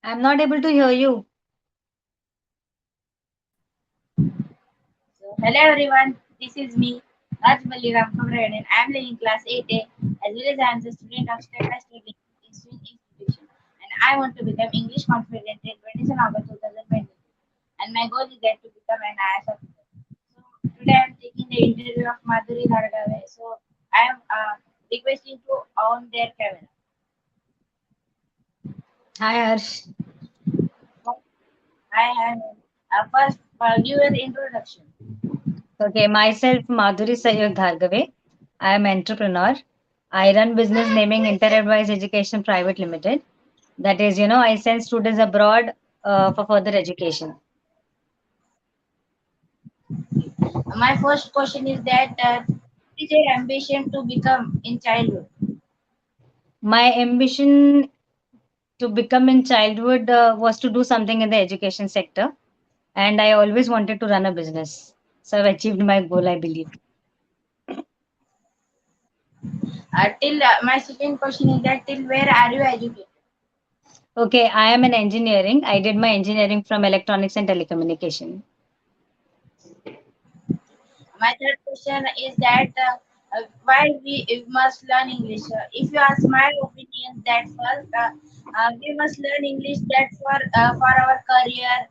I'm not able to hear you. So, hello everyone, this is me, Madhuri Dhargawe, and I am learning class 8A as well as I am the student of Step by Step Institution. And I want to become English confident in 27 August 2020. And my goal is that to become an IAS officer. So, today I am taking the interview of Madhuri Dhargawe. So, I am requesting to on their camera. Hi, Harsh. I am first give an introduction. Okay, myself, Madhuri Dhargawe. I am entrepreneur. I run business naming Inter-Advice Education Private Limited. That is, I send students abroad for further education. My first question is that what is your ambition to become in childhood? My ambition to become in childhood was to do something in the education sector, and I always wanted to run a business. So I've achieved my goal, I believe. Till my second question is that till where are you educated? Okay, I am in engineering. I did my engineering from electronics and telecommunication. My third question is that why we must learn English. If you ask my opinion, that first we must learn English that for our career.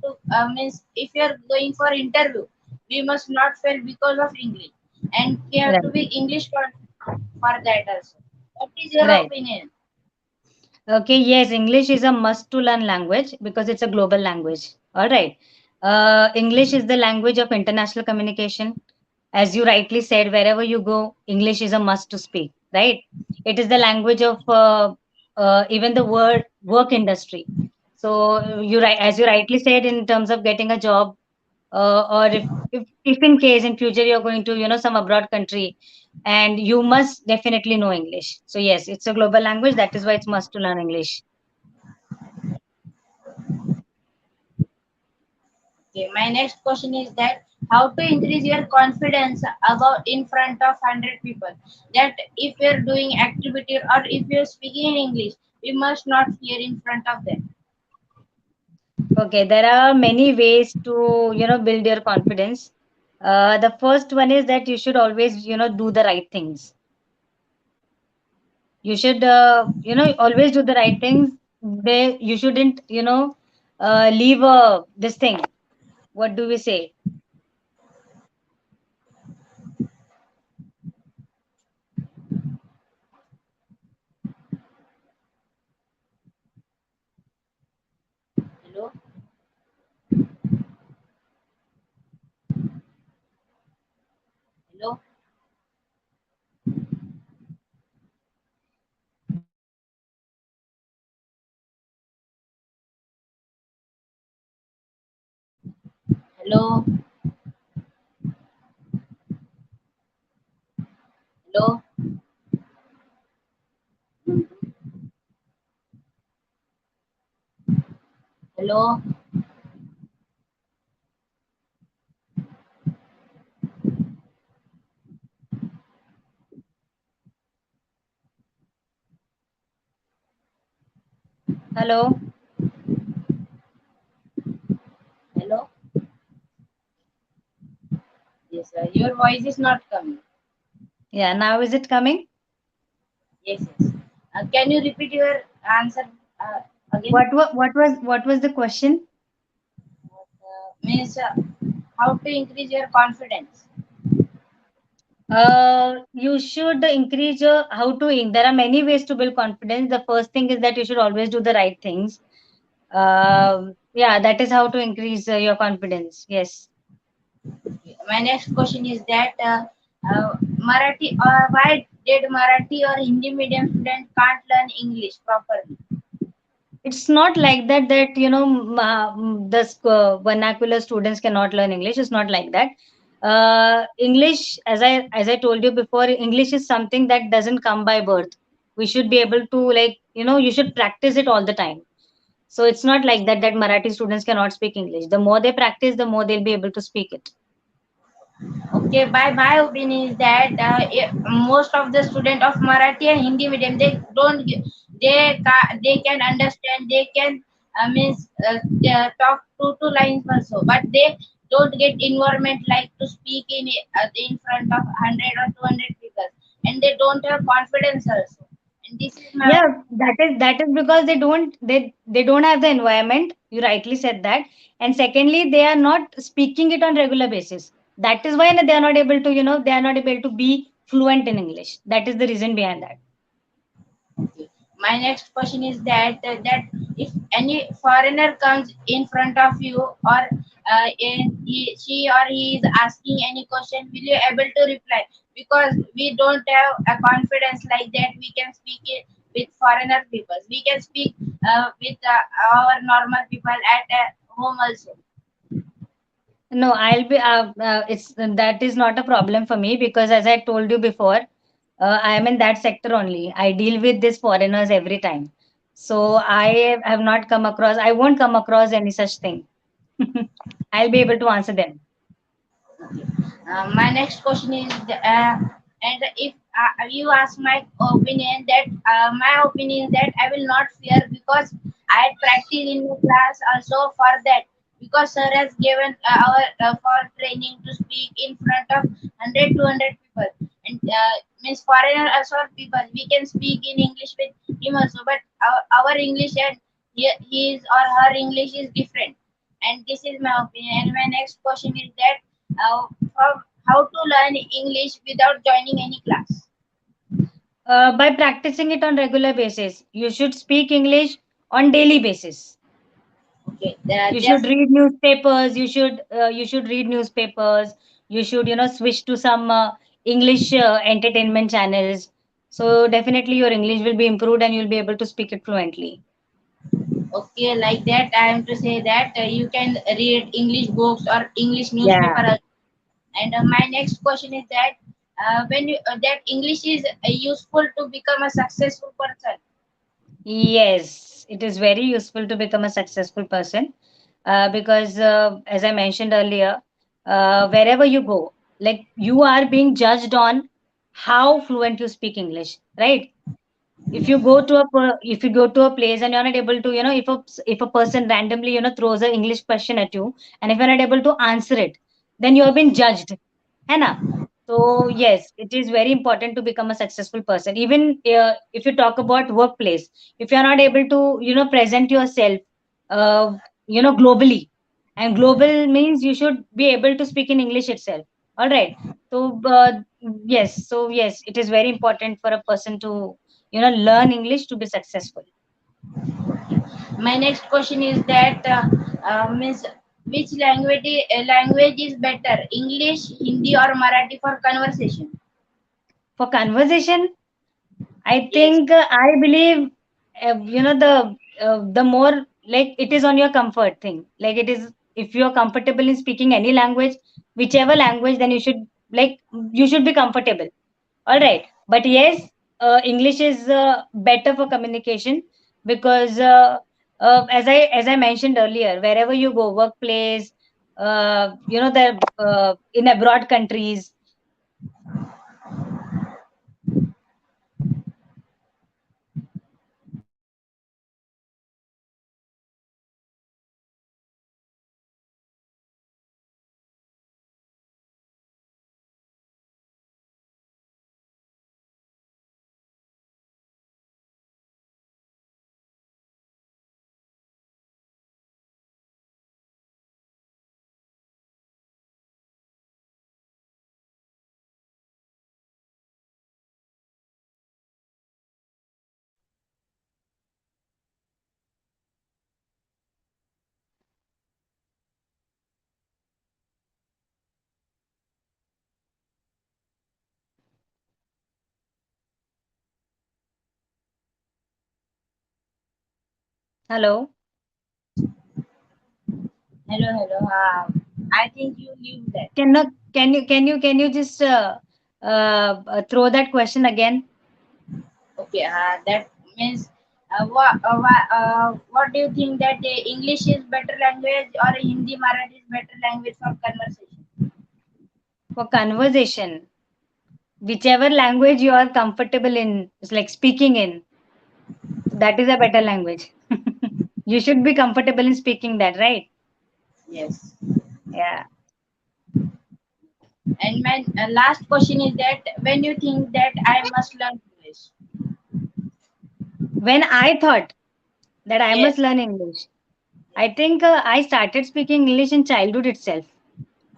Or to, means if you are going for interview, we must not fail because of English, and we have to Right. be English for that also. What is your Right. opinion? Okay, yes, English is a must to learn language because it's a global language. All right. English is the language of international communication. As you rightly said, wherever you go, English is a must to speak, right? It is the language of even the work industry. So as you rightly said, in terms of getting a job, or if in case in future you're going to some abroad country, and you must definitely know English. So yes, it's a global language. That is why it's must to learn English. Okay, my next question is that how to increase your confidence about in front of 100 people. That if you're doing activity or if you're speaking in English, we must not fear in front of them. Okay, there are many ways to build your confidence. The first one is that you should always do the right things. You should always do the right things. You shouldn't leave this thing, what do we say. Hello, hello, hello, hello, hello, Hello. hello. Yes, your voice is not coming. Yeah, now is it coming? Yes, yes. Can you repeat your answer again? What was the question? Means how to increase your confidence. You should increase your there are many ways to build confidence. The first thing is that you should always do the right things. Yeah, that is how to increase your confidence. Yes. My next question is that Marathi. Why did Marathi or Hindi medium student can't learn English properly? It's not like that the vernacular students cannot learn English. It's not like that. English, as I told you before, English is something that doesn't come by birth. We should be able to, you should practice it all the time. So it's not like that Marathi students cannot speak English. The more they practice, the more they'll be able to speak it. Okay, by my opinion is that most of the student of Marathi and Hindi medium they don't they can understand, they can means they talk two lines also, but they don't get environment like to speak in front of 100 or 200 people, and they don't have confidence also. And this is my Yeah, opinion. that is because they don't have the environment. You rightly said that. And secondly, they are not speaking it on regular basis. That is why they are not able to, they are not able to be fluent in English. That is the reason behind that. Okay. My next question is that if any foreigner comes in front of you, or she or he is asking any question, will you able to reply? Because we don't have a confidence like that. We can speak it with foreigner people. We can speak with our normal people at home also. No, it's that is not a problem for me because as I told you before, I am in that sector only. I deal with these foreigners every time. So I have not come across, I won't come across any such thing. I'll be able to answer them. My next question is, and if you ask my opinion, my opinion is that I will not fear, because I had practiced in the class also for that, because sir has given our for training to speak in front of 100 200 people, and means foreigner also people we can speak in English with him also, but our English and his or her English is different. And this is my opinion. And my next question is that uh, how to learn English without joining any class. By practicing it on regular basis, you should speak English on daily basis. Okay, You should just read newspapers. You should read newspapers. You should switch to some English entertainment channels. So definitely your English will be improved and you'll be able to speak it fluently. okay, like that. I am to say that you can read English books or English Yeah. newspaper. And my next question is that when you that English is useful to become a successful person. Yes, it is very useful to become a successful person because, as I mentioned earlier, wherever you go, like you are being judged on how fluent you speak English, right? If you go to a place and you're not able to, if a person randomly, throws an English question at you, and if you're not able to answer it, then you have been judged, है ना? So yes, it is very important to become a successful person. Even if you talk about workplace, if you're not able to, present yourself, uh, globally, and global means you should be able to speak in English itself. All right. So yes, it is very important for a person to learn English to be successful. My next question is that means which language is better, English, Hindi, or Marathi for conversation? For conversation, I Yes. think I believe the more, like, it is on your comfort thing. Like, it is, if you are comfortable in speaking any language, whichever language, then you should be comfortable. All right. But yes, English is better for communication because, as I mentioned earlier, wherever you go, workplace, the in abroad countries. Hello. Hello, hello. I think you leave that. Can you just throw that question again? Okay, that means what do you think that English is better language or Hindi, Marathi is better language for conversation? For conversation, whichever language you are comfortable in, it's like speaking in, so that is a better language. You should be comfortable in speaking that, right? Yes. Yeah. And my last question is that when you think that I must learn English. When I thought that I must Yes. learn English, I Yes. think I started speaking English in childhood itself.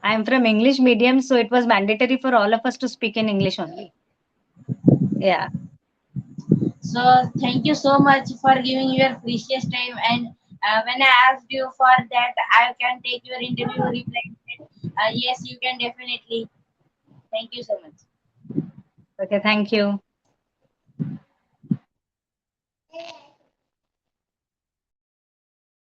I am from English medium, so it was mandatory for all of us to speak in English only. Yeah. So thank you so much for giving your precious time. And when I asked you for that, I can take your interview. Reply that yes, you can definitely. Thank you so much. Okay. Thank you.